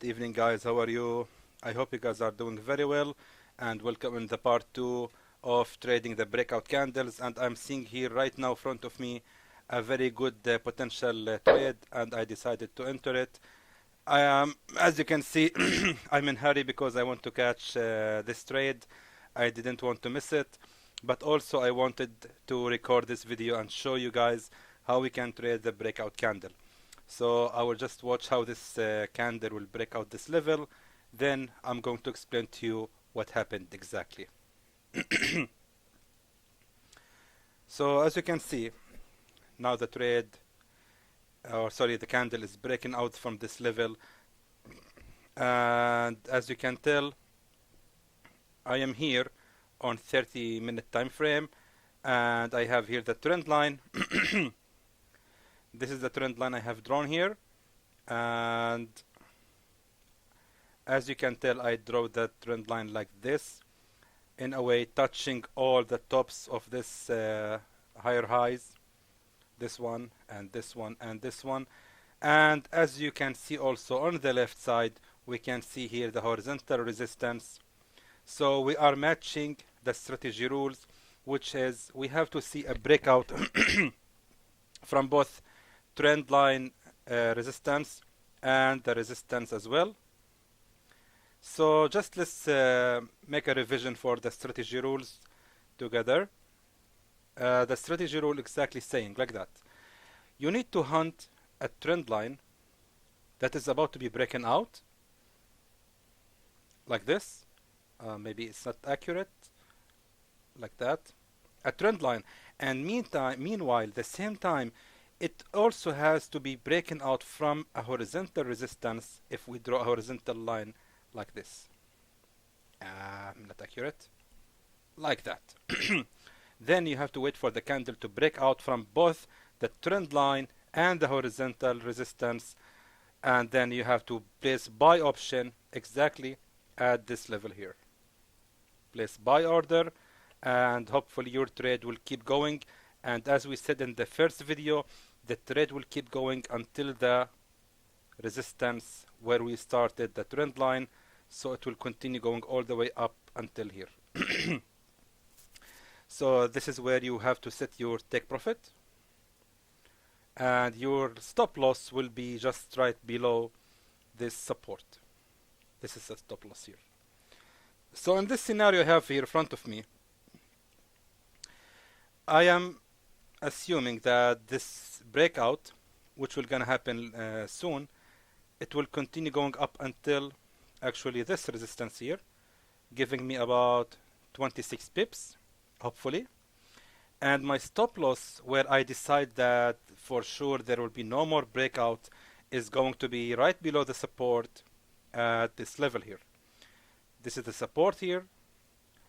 Good evening, guys. How are you? I hope you guys are doing very well, and welcome in the part 2 of trading the breakout candles. And I'm seeing here right now in front of me a very good potential trade, and I decided to enter it. As you can see, I'm in hurry because I want to catch this trade. I didn't want to miss it, but also I wanted to record this video and show you guys how we can trade the breakout candle. So I will just watch how this candle will break out this level. Then I'm going to explain to you what happened exactly. So as you can see, now the trade, the candle is breaking out from this level. And as you can tell, I am here on 30-minute time frame, and I have here the trend line. This is the trend line I have drawn here, and as you can tell, I draw that trend line like this, in a way touching all the tops of this higher highs, this one and this one and this one. And as you can see also on the left side, we can see here the horizontal resistance. So we are matching the strategy rules, which is we have to see a breakout from both trend line resistance and the resistance as well. So just let's make a revision for the strategy rules together. The strategy rule exactly saying like that. You need to hunt a trend line that is about to be broken out like this. Maybe it's not accurate like that. A trend line, and meanwhile the same time it also has to be broken out from a horizontal resistance. If we draw a horizontal line like this, not accurate, like that. Then you have to wait for the candle to break out from both the trend line and the horizontal resistance, and then you have to place buy option exactly at this level here. Place buy order, and hopefully your trade will keep going. And as we said in the first video, the trade will keep going until the resistance where we started the trend line, so it will continue going all the way up until here. So this is where you have to set your take profit, and your stop loss will be just right below this support. This is a stop loss here. So in this scenario I have here in front of me, I am assuming that this breakout, which will gonna happen soon, it will continue going up until actually this resistance here, giving me about 26 pips, hopefully. And my stop loss, where I decide that for sure there will be no more breakout, is going to be right below the support at this level here. This is the support here.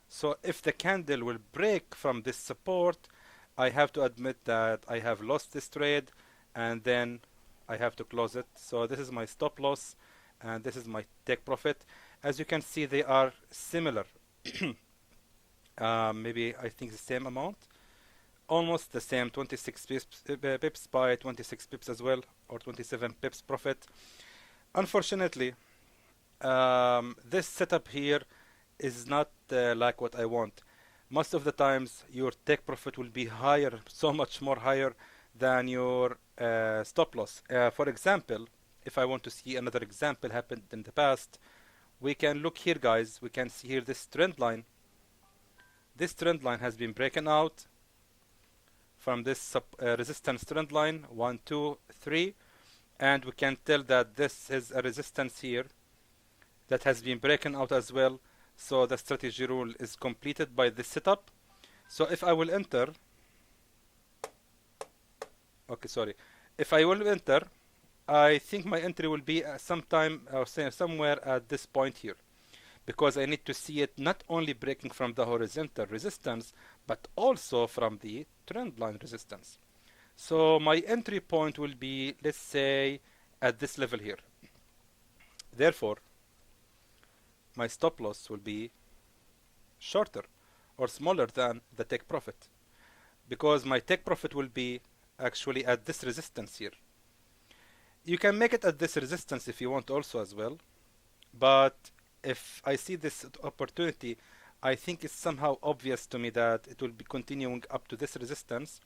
So if the candle will break from this support, I have to admit that I have lost this trade, and then I have to close it. So this is my stop loss, and this is my take profit. As you can see, they are similar. Maybe I think the same amount, almost the same, 26 pips by 26 pips as well, or 27 pips profit. Unfortunately, this setup here is not like what I want. Most of the times your take profit will be higher, so much more higher than your stop loss. For example, if I want to see another example happened in the past, we can look here, guys. We can see here this trend line. This trend line has been broken out from this resistance trend line 1, 2, 3, and we can tell that this is a resistance here that has been broken out as well. So the strategy rule is completed by this setup. So if I will enter, if I will enter, I think my entry will be sometime or somewhere at this point here, because I need to see it not only breaking from the horizontal resistance, but also from the trend line resistance. So my entry point will be, let's say, at this level here. Therefore, my stop loss will be shorter or smaller than the take profit, because my take profit will be actually at this resistance here. You can make it at this resistance if you want also as well, But if I see this opportunity, I think it's somehow obvious to me that it will be continuing up to this resistance,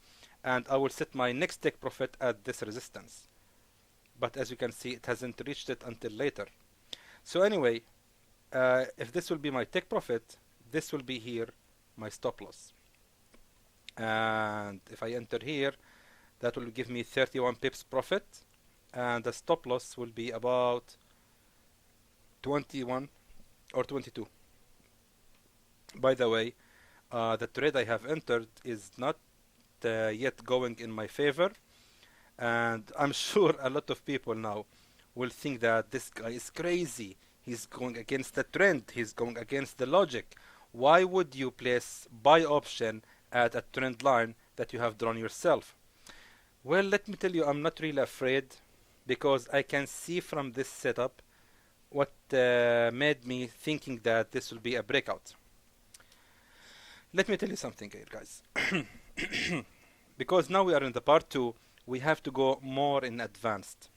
and I will set my next take profit at this resistance. But as you can see, it hasn't reached it until later. So anyway, if this will be my take profit, this will be here my stop loss. And if I enter here, that will give me 31 pips profit, and the stop loss will be about 21 or 22. By the way, the trade I have entered is not yet going in my favor, and I'm sure a lot of people now will think that this guy is crazy. He's going against the trend, he's going against the logic. Why would you place buy option at a trend line that you have drawn yourself? Well, let me tell you, I'm not really afraid because I can see from this setup what made me thinking that this will be a breakout. Let me tell you something here, guys. Because now we are in the part 2, we have to go more in advanced.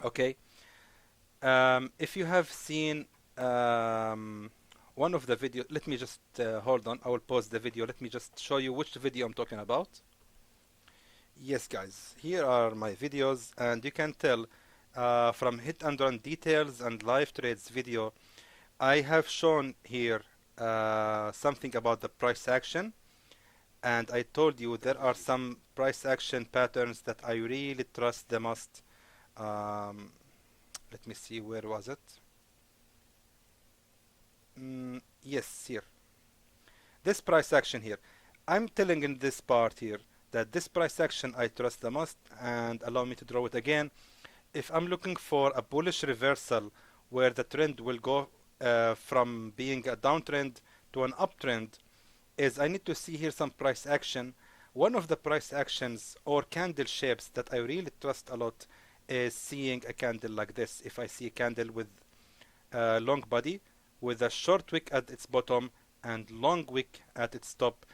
Okay? If you have seen one of the video, let me just hold on. I will pause the video. Let me just show you which video I'm talking about. Yes, guys, here are my videos, and you can tell from hit and run details and live trades video, I have shown here something about the price action, and I told you there are some price action patterns that I really trust the most. Let me see, where was it? Yes, here. This price action here. I'm telling in this part here that this price action I trust the most, and allow me to draw it again. If I'm looking for a bullish reversal where the trend will go from being a downtrend to an uptrend, is I need to see here some price action. One of the price actions or candle shapes that I really trust a lot is seeing a candle like this. If I see a candle with a long body with a short wick at its bottom and long wick at its top,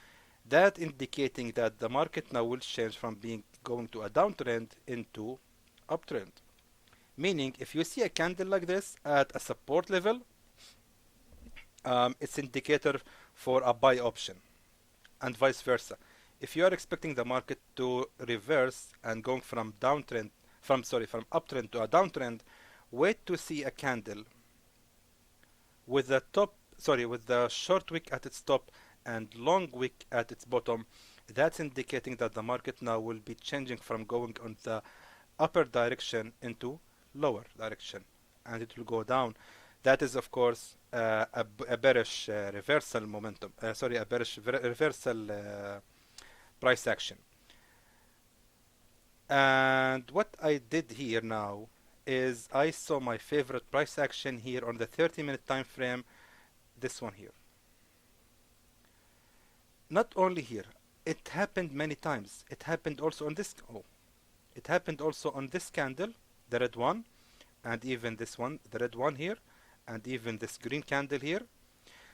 that indicating that the market now will change from being going to a downtrend into uptrend. Meaning, if you see a candle like this at a support level, it's indicator for a buy option, and vice versa. If you are expecting the market to reverse and going from from uptrend to a downtrend, wait to see a candle with the short wick at its top and long wick at its bottom. That's indicating that the market now will be changing from going on the upper direction into lower direction, and it will go down. That is, of course, a bearish reversal momentum. A bearish reversal price action. And what I did here now is I saw my favorite price action here on the 30-minute time frame. This one here. Not only here, it happened many times. It happened also on this. It happened also on this candle, the red one, and even this one, the red one here, and even this green candle here.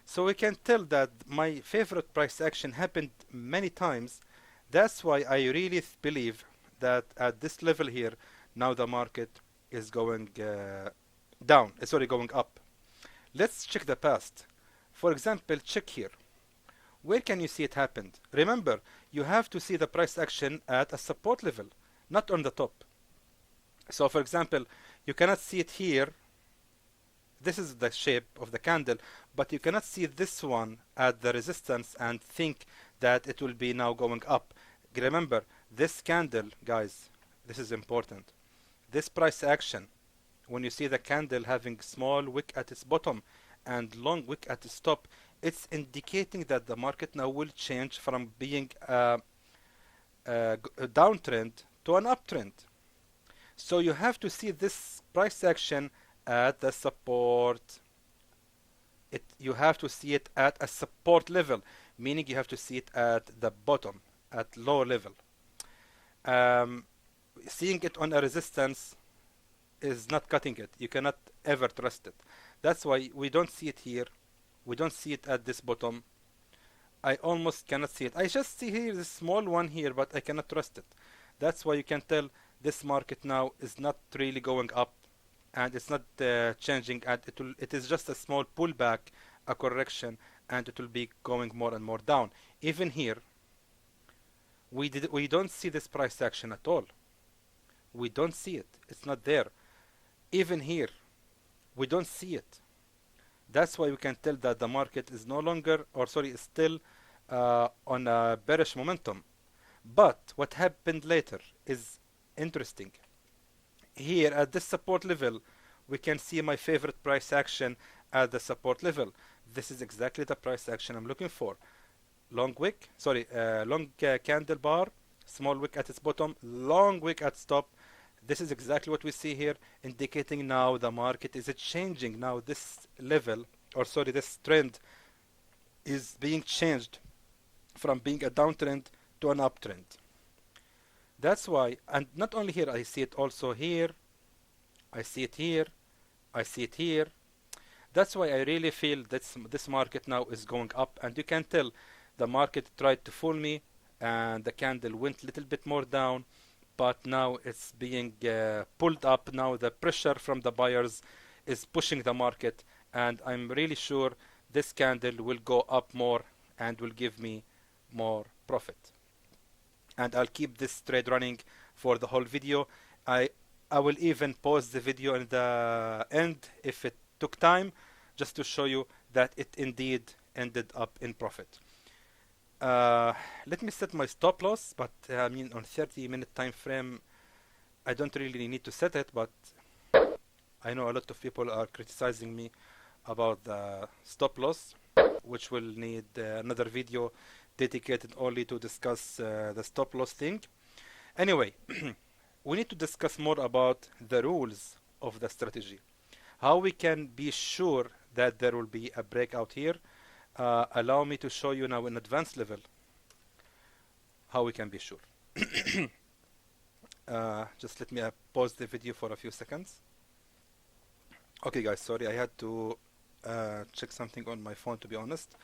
So we can tell that my favorite price action happened many times. That's why I really believe that at this level here, now the market is going going up. Let's check the past. For example, check here. Where can you see it happened? Remember, you have to see the price action at a support level, not on the top. So for example, you cannot see it here. This is the shape of the candle, but you cannot see this one at the resistance and think that it will be now going up. Remember, this candle, guys, this is important. This price action, when you see the candle having small wick at its bottom and long wick at its top, it's indicating that the market now will change from being a downtrend to an uptrend. So you have to see this price action at the support. You have to see it at a support level, meaning you have to see it at the bottom, at lower level. Seeing it on a resistance is not cutting it. You cannot ever trust it. That's why we don't see it here. We don't see it at this bottom. I almost cannot see it. I just see here this small one here, but I cannot trust it. That's why you can tell this market now is not really going up, and it's not changing, and it is just a small pullback, a correction, and it will be going more and more down. Even here, we don't see this price action at all. We don't see it. It's not there. Even here, we don't see it. That's why we can tell that the market is no longer, or sorry, is still on a bearish momentum. But what happened later is interesting. Here at this support level, we can see my favorite price action at the support level. This is exactly the price action I'm looking for. Long wick, sorry, long candle bar, small wick at its bottom, long wick at top. This is exactly what we see here, indicating now the market is changing. Now this level, or sorry, this trend is being changed from being a downtrend to an uptrend. That's why, and not only here, I see it also here, I see it here, I see it here. That's why I really feel that this market now is going up, and you can tell the market tried to fool me, and the candle went a little bit more down, but now it's being pulled up. Now the pressure from the buyers is pushing the market, and I'm really sure this candle will go up more and will give me more profit. And I'll keep this trade running for the whole video. I will even pause the video in the end if it took time, just to show you that it indeed ended up in profit. Let me set my stop loss, but I mean on 30-minute time frame, I don't really need to set it, but I know a lot of people are criticizing me about the stop loss, which will need another video dedicated only to discuss the stop loss thing. Anyway, we need to discuss more about the rules of the strategy. How we can be sure that there will be a breakout here. Allow me to show you now in advanced level how we can be sure. Just let me pause the video for a few seconds. Okay guys, sorry, I had to check something on my phone, to be honest,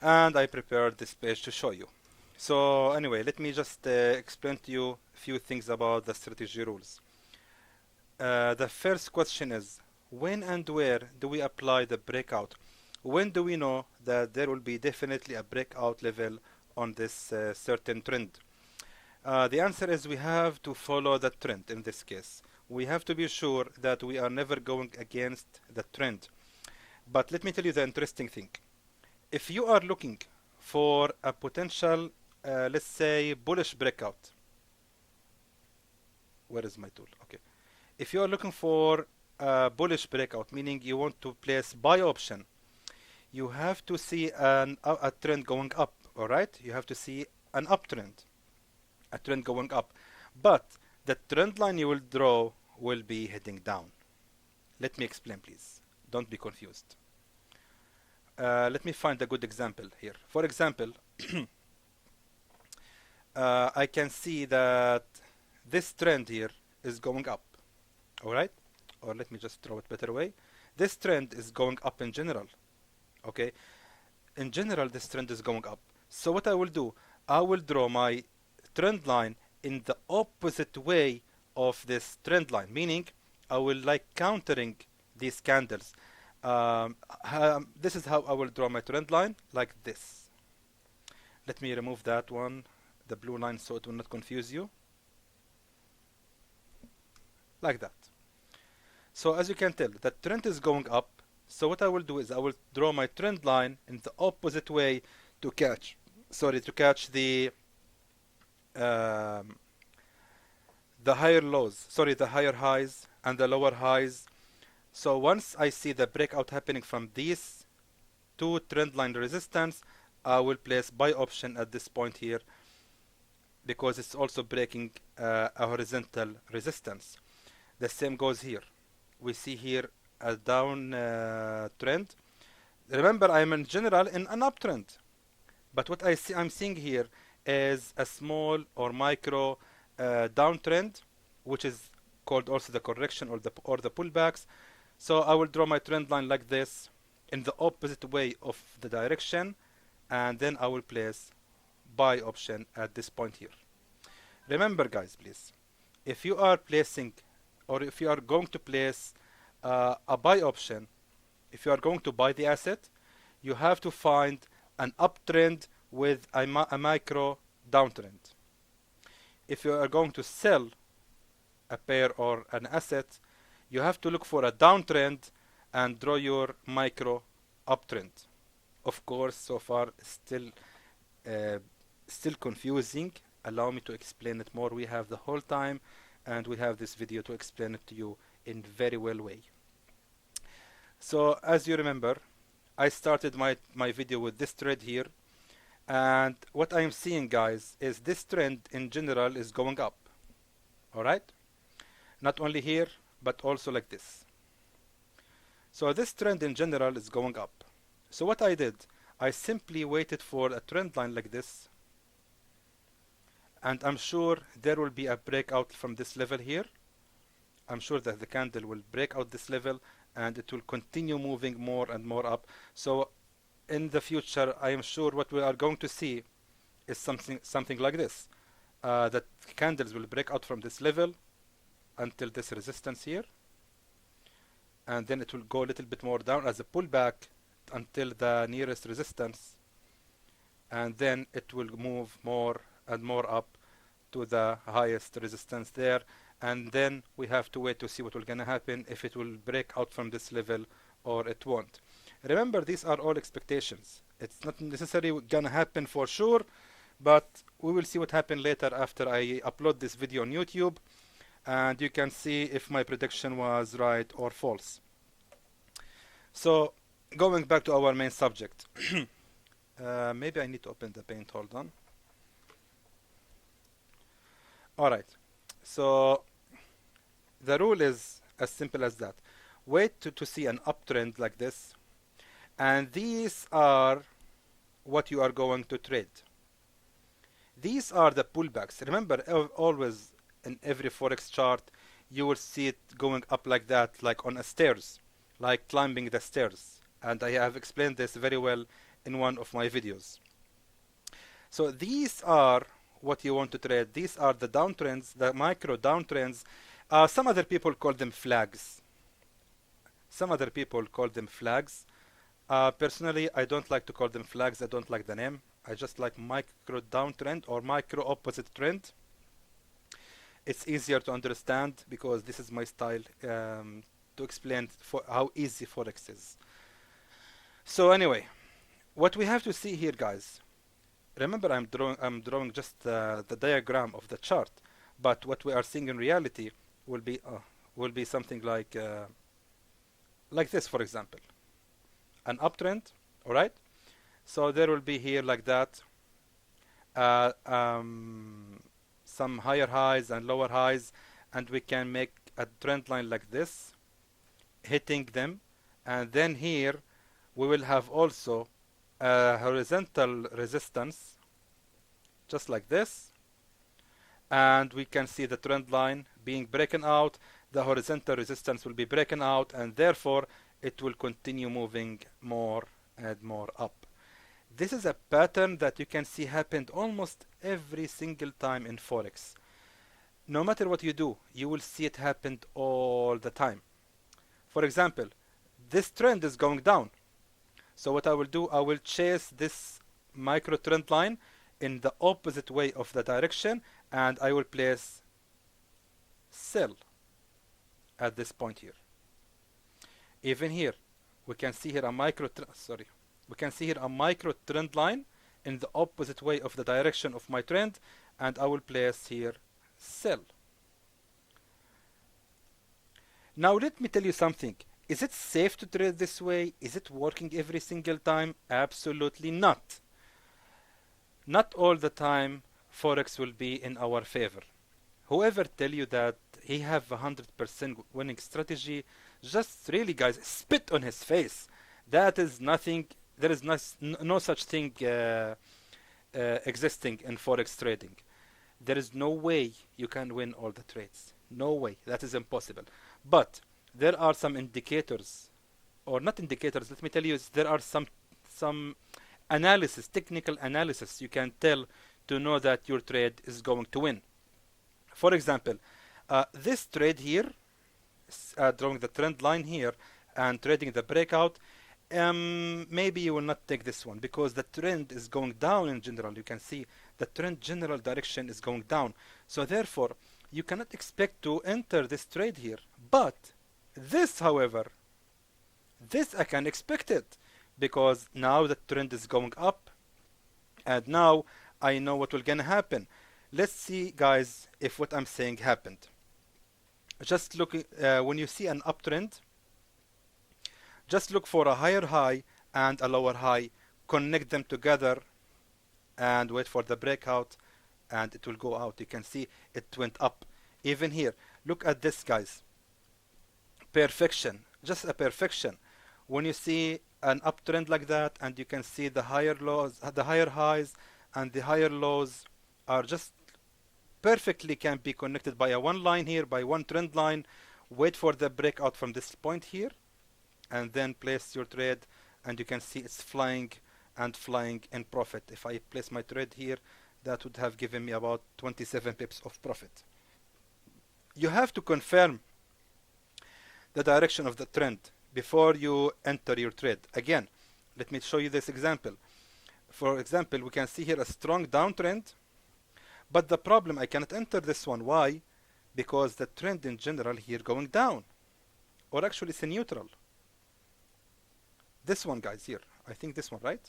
and I prepared this page to show you. So anyway, let me just explain to you a few things about the strategy rules. The first question is, when and where do we apply the breakout? When do we know that there will be definitely a breakout level on this certain trend? The answer is we have to follow the trend in this case. We have to be sure that we are never going against the trend. But let me tell you the interesting thing. If you are looking for a potential, let's say, bullish breakout. Where is my tool? Okay. If you are looking for a bullish breakout, meaning you want to place buy option, you have to see a trend going up, all right? You have to see an uptrend, a trend going up. But the trend line you will draw will be heading down. Let me explain, please. Don't be confused. Let me find a good example here. For example, I can see that this trend here is going up, all right? Or let me just draw it better way. This trend is going up in general, okay? In general, this trend is going up. So what I will do, I will draw my trend line in the opposite way of this trend line, meaning I will like countering these candles. This is how I will draw my trend line, like this. Let me remove that one, the blue line, so it will not confuse you. Like that. So as you can tell, the trend is going up. So what I will do is I will draw my trend line in the opposite way to catch, the higher lows, the higher highs and the lower highs. So once I see the breakout happening from these two trend line resistance, I will place buy option at this point here, because it's also breaking a horizontal resistance. The same goes here. We see here a down trend. Remember, I'm in general in an uptrend, but what I'm seeing here is a small or micro downtrend, which is called also the correction or the pullbacks. So I will draw my trend line like this in the opposite way of the direction, and then I will place buy option at this point here. Remember guys, please, if you are placing or if you are going to place a buy option, if you are going to buy the asset, you have to find an uptrend with a micro downtrend. If you are going to sell a pair or an asset, you have to look for a downtrend and draw your micro uptrend. Of course, so far uh, still confusing. Allow me to explain it more. We have the whole time and we have this video to explain it to you in very well way. So as you remember, I started my video with this trend here, and what I am seeing, guys, is this trend in general is going up. Alright? Not only here, but also like this. So this trend in general is going up. So what I did, I simply waited for a trend line like this, and I'm sure there will be a breakout from this level here. I'm sure that the candle will break out this level and it will continue moving more and more up. So in the future, I am sure what we are going to see is something like this. That candles will break out from this level until this resistance here, and then it will go a little bit more down as a pullback until the nearest resistance, and then it will move more and more up to the highest resistance there, and then we have to wait to see what will gonna happen, if it will break out from this level or it won't. Remember, these are all expectations. It's not necessarily gonna happen for sure, but we will see what happens later after I upload this video on YouTube, and you can see if my prediction was right or false. So going back to our main subject. Maybe I need to open the paint. Hold on. Alright, so the rule is as simple as that. Wait to see an uptrend like this, and these are what you are going to trade. These are the pullbacks. Remember, always in every forex chart you will see it going up like that, like on a stairs, like climbing the stairs, and I have explained this very well in one of my videos. So these are what you want to trade. These are the downtrends, the micro downtrends. Some other people call them flags. Personally, I don't like to call them flags. I don't like the name. I just like micro downtrend or micro opposite trend. It's easier to understand because this is my style to explain how easy forex is. So anyway, what we have to see here, guys. Remember, I'm drawing just the diagram of the chart, but what we are seeing in reality will be something like this, for example, an uptrend. All right. So there will be here like that, some higher highs and lower highs, and we can make a trend line like this, hitting them, and then here we will have also a horizontal resistance, just like this, and we can see the trend line being broken out. The horizontal resistance will be broken out, and therefore it will continue moving more and more up. This is a pattern that you can see happened almost every single time in forex. No matter what you do, you will see it happen all the time. For example, this trend is going down. So what I will do, I will chase this micro trend line in the opposite way of the direction, and I will place sell at this point here. Even here, we can see here a micro trend line in the opposite way of the direction of my trend, and I will place here sell. Now let me tell you something. Is it safe to trade this way? Is it working every single time? Absolutely not. Not all the time forex will be in our favor. Whoever tell you that he have 100% winning strategy, just really, guys, spit on his face. That is nothing. There is no such thing existing in forex trading. There is no way you can win all the trades. No way. That is impossible. But there are some indicators, or not indicators. Let me tell you, there are some analysis, technical analysis you can tell to know that your trade is going to win. For example, this trade here, drawing the trend line here and trading the breakout, maybe you will not take this one because the trend is going down in general. You can see the trend general direction is going down. So therefore, you cannot expect to enter this trade here. But this, however, this I can expect it because now the trend is going up and now I know what will gonna happen. Let's see, guys, if what I'm saying happened. Just look, when you see an uptrend, just look for a higher high and a lower high, connect them together and wait for the breakout and it will go out. You can see it went up. Even here, look at this, guys. Perfection, just a perfection. When you see an uptrend like that and you can see the higher lows, the higher highs and the higher lows are just perfectly can be connected by a one line here, by one trend line. Wait for the breakout from this point here and then place your trade and you can see it's flying and flying in profit. If I place my trade here, that would have given me about 27 pips of profit. You have to confirm the direction of the trend before you enter your trade. Again, let me show you this example. For example, we can see here a strong downtrend, but the problem, I cannot enter this one. Why? Because the trend in general here going down, or actually it's a neutral. This one, guys, here. I think this one, right?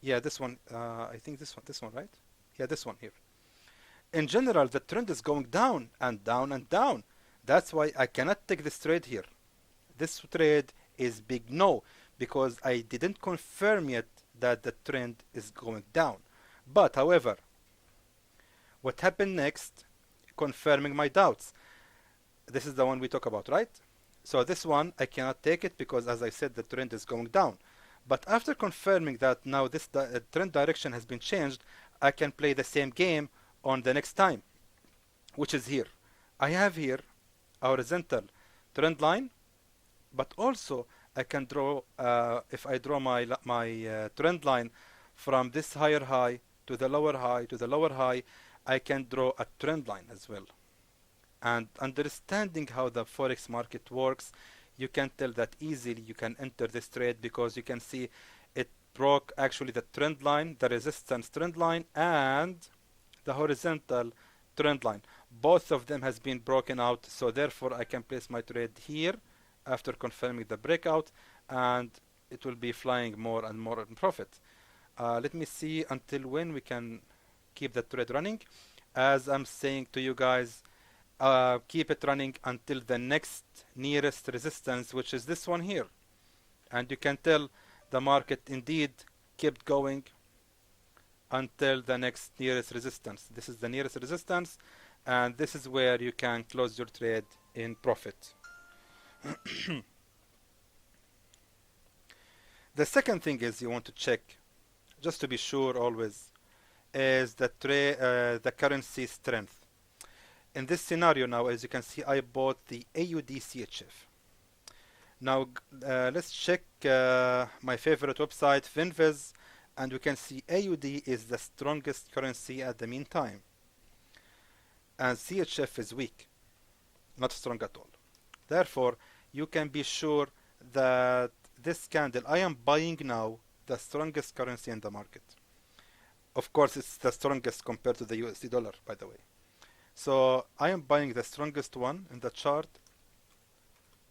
Yeah, this one. I think this one, right? Yeah, this one here. In general, the trend is going down and down and down. That's why I cannot take this trade here. This trade is big no, because I didn't confirm yet that the trend is going down. But, however, what happened next, confirming my doubts. This is the one we talk about, right? So this one, I cannot take it because, as I said, the trend is going down. But after confirming that now this trend direction has been changed, I can play the same game on the next time, which is here. I have here a horizontal trend line, but also I can draw, if I draw my trend line from this higher high to the lower high to the lower high, I can draw a trend line as well. And understanding how the forex market works, you can tell that easily you can enter this trade because you can see it broke actually the trend line, the resistance trend line, and the horizontal trend line. Both of them has been broken out, so therefore I can place my trade here after confirming the breakout, and it will be flying more and more in profit. Let me see until when we can keep the trade running. As I'm saying to you guys, keep it running until the next nearest resistance, which is this one here. And you can tell the market indeed kept going until the next nearest resistance. This is the nearest resistance, and this is where you can close your trade in profit. The second thing is you want to check, just to be sure always, is the currency strength. In this scenario now, as you can see, I bought the AUD CHF. Now let's check my favorite website, Finviz, and we can see AUD is the strongest currency at the meantime, and CHF is weak, not strong at all. Therefore, you can be sure that this candle, I am buying now the strongest currency in the market. Of course, it's the strongest compared to the USD dollar, by the way. So I am buying the strongest one in the chart.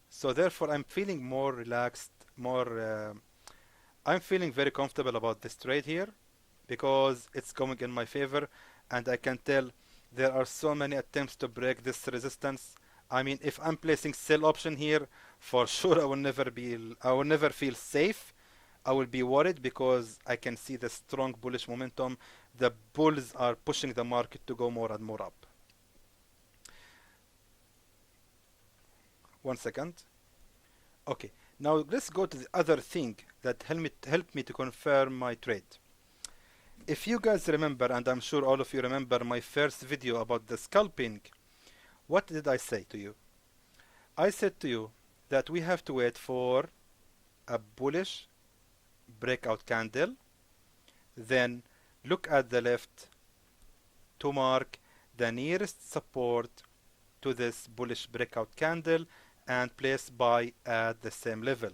So therefore, I'm feeling more relaxed, I'm feeling very comfortable about this trade here because it's going in my favor, and I can tell there are so many attempts to break this resistance. I mean, if I'm placing sell option here, for sure I will never feel safe. I will be worried because I can see the strong bullish momentum. The bulls are pushing the market to go more and more up. One second. Okay, now let's go to the other thing that helped me to confirm my trade. If you guys remember, and I'm sure all of you remember my first video about the scalping, what did I say to you? I said to you that we have to wait for a bullish breakout candle, then look at the left to mark the nearest support to this bullish breakout candle and place buy at the same level.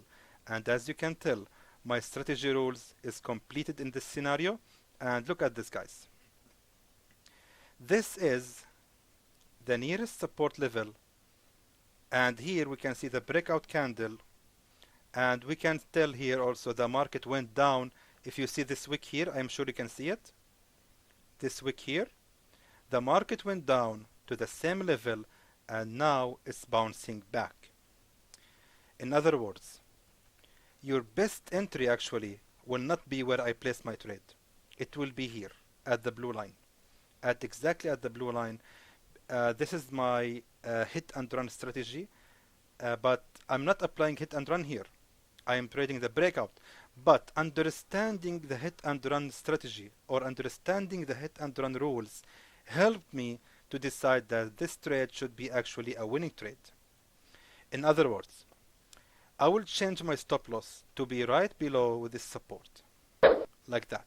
And as you can tell, my strategy rules is completed in this scenario. And look at this, guys. This is the nearest support level, and here we can see the breakout candle, and we can tell here also the market went down. If you see this wick here, I'm sure you can see it. This wick here, the market went down to the same level, and now it's bouncing back. In other words, your best entry actually will not be where I place my trade. It will be here at the blue line, exactly at the blue line. This is my hit and run strategy, but I'm not applying hit and run here. I am trading the breakout. But understanding the hit and run strategy or understanding the hit and run rules helped me to decide that this trade should be actually a winning trade. In other words, I will change my stop loss to be right below this support, like that.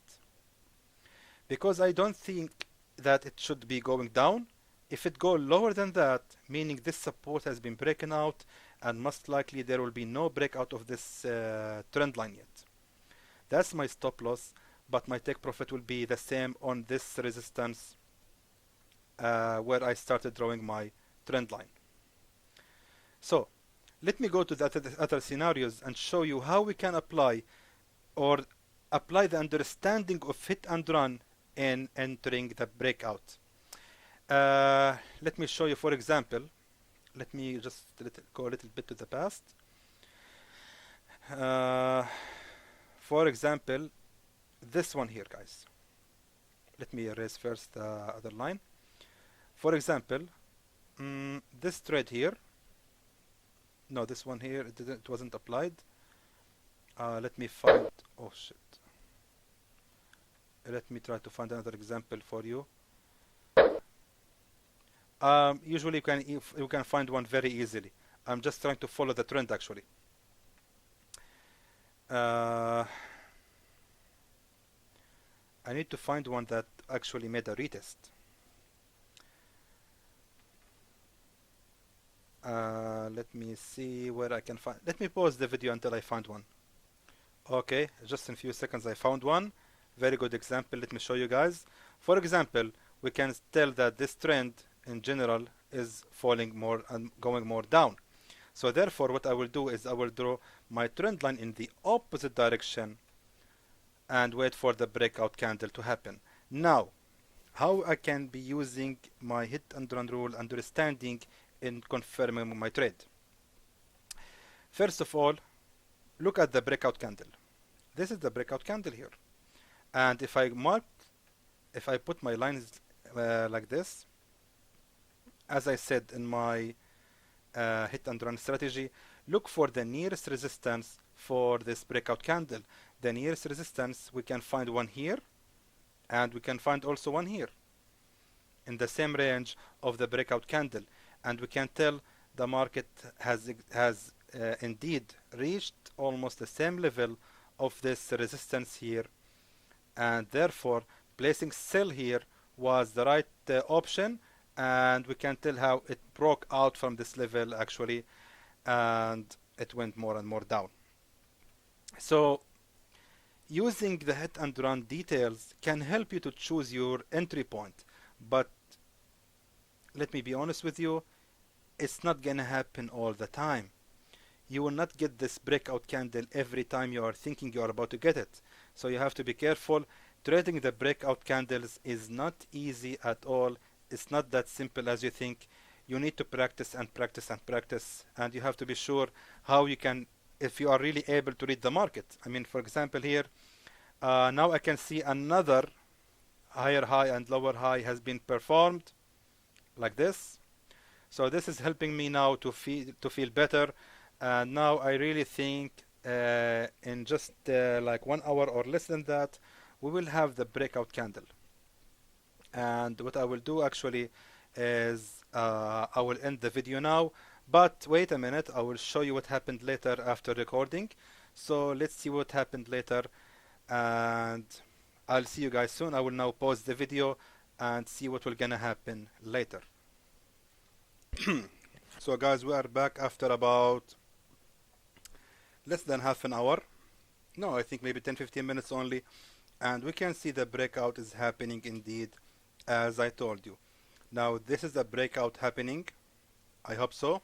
Because I don't think that it should be going down. If it goes lower than that, meaning this support has been broken out, and most likely there will be no breakout of this trend line yet. That's my stop loss, but my take profit will be the same on this resistance where I started drawing my trend line. So let me go to the other scenarios and show you how we can apply the understanding of hit and run in entering the breakout. Let me show you, for example. Let me just go a little bit to the past. For example, this one here, guys. Let me erase first the other line. For example, this trade here. No, this one here, it wasn't applied. Let me find. Oh shit. Let me try to find another example for you. Usually you can find one very easily. I'm just trying to follow the trend actually. I need to find one that actually made a retest. Let me see where I can find. Let me pause the video until I find one. Okay, just in a few seconds I found one. Very good example. Let me show you guys. For example, we can tell that this trend in general is falling more and going more down. So therefore what I will do is I will draw my trend line in the opposite direction and wait for the breakout candle to happen. Now, how I can be using my hit and run rule understanding in confirming my trade. First of all, look at the breakout candle. This is the breakout candle here. And if I put my lines like this, as I said in my hit and run strategy, look for the nearest resistance for this breakout candle. The nearest resistance, we can find one here, and we can find also one here in the same range of the breakout candle. And we can tell the market has indeed reached almost the same level of this resistance here, and therefore placing sell here was the right option. And we can tell how it broke out from this level actually, and it went more and more down. So using the hit and run details can help you to choose your entry point, but let me be honest with you, it's not gonna happen all the time. You will not get this breakout candle every time you are thinking you are about to get it. So you have to be careful. Trading the breakout candles is not easy at all. It's not that simple as you think. You need to practice and practice and practice, and you have to be sure how you can, if you are really able to read the market. I mean, for example here, now I can see another higher high and lower high has been performed like this. So this is helping me now to feel better. And now I really think in just like 1 hour or less than that, we will have the breakout candle. And what I will do actually is I will end the video now, but wait a minute, I will show you what happened later after recording. So let's see what happened later, and I'll see you guys soon. I will now pause the video and see what will gonna happen later. So guys, we are back after about less than half an hour. No, I think maybe 10-15 minutes only. And we can see the breakout is happening indeed, as I told you. Now, this is the breakout happening. I hope so.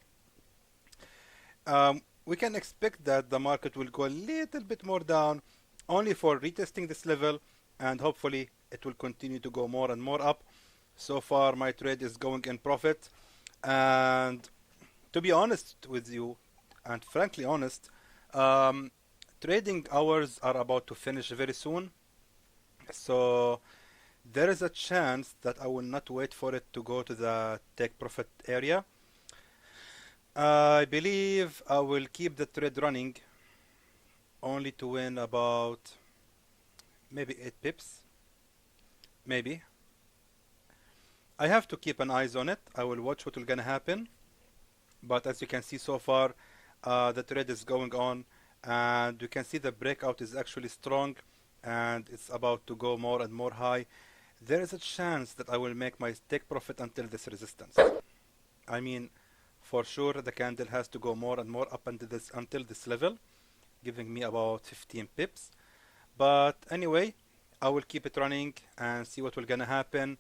We can expect that the market will go a little bit more down, only for retesting this level, and hopefully it will continue to go more and more up. So far, my trade is going in profit. And to be honest with you, and frankly honest, um, trading hours are about to finish very soon. So there is a chance that I will not wait for it to go to the take profit area. I believe I will keep the trade running only to win about maybe 8 pips. Maybe. I have to keep an eyes on it. I will watch what will gonna happen. But as you can see so far, the trade is going on, and you can see the breakout is actually strong, and it's about to go more and more high. There is a chance that I will make my take profit until this resistance. I mean, for sure the candle has to go more and more up until this level, giving me about 15 pips. But anyway, I will keep it running and see what will gonna happen.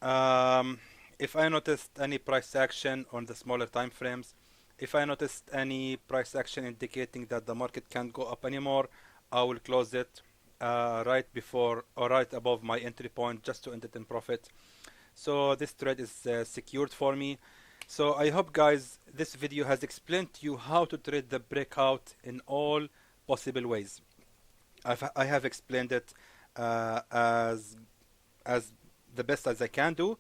Um, if I noticed any price action on the smaller time frames, if I noticed any price action indicating that the market can't go up anymore, I will close it right before or right above my entry point just to end it in profit. So this trade is secured for me. So I hope guys this video has explained to you how to trade the breakout in all possible ways. I have explained it as the best as I can do,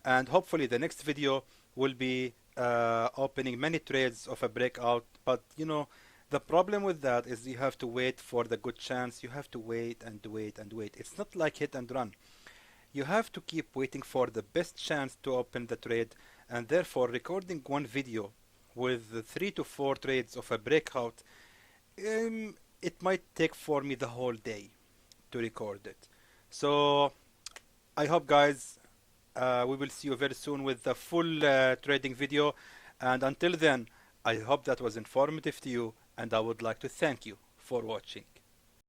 and hopefully the next video will be opening many trades of a breakout. But you know, the problem with that is you have to wait for the good chance. You have to wait and wait and wait. It's not like hit and run. You have to keep waiting for the best chance to open the trade, and therefore recording one video with 3 to 4 trades of a breakout, it might take for me the whole day to record it. So I hope guys we will see you very soon with the full trading video, and until then I hope that was informative to you, and I would like to thank you for watching.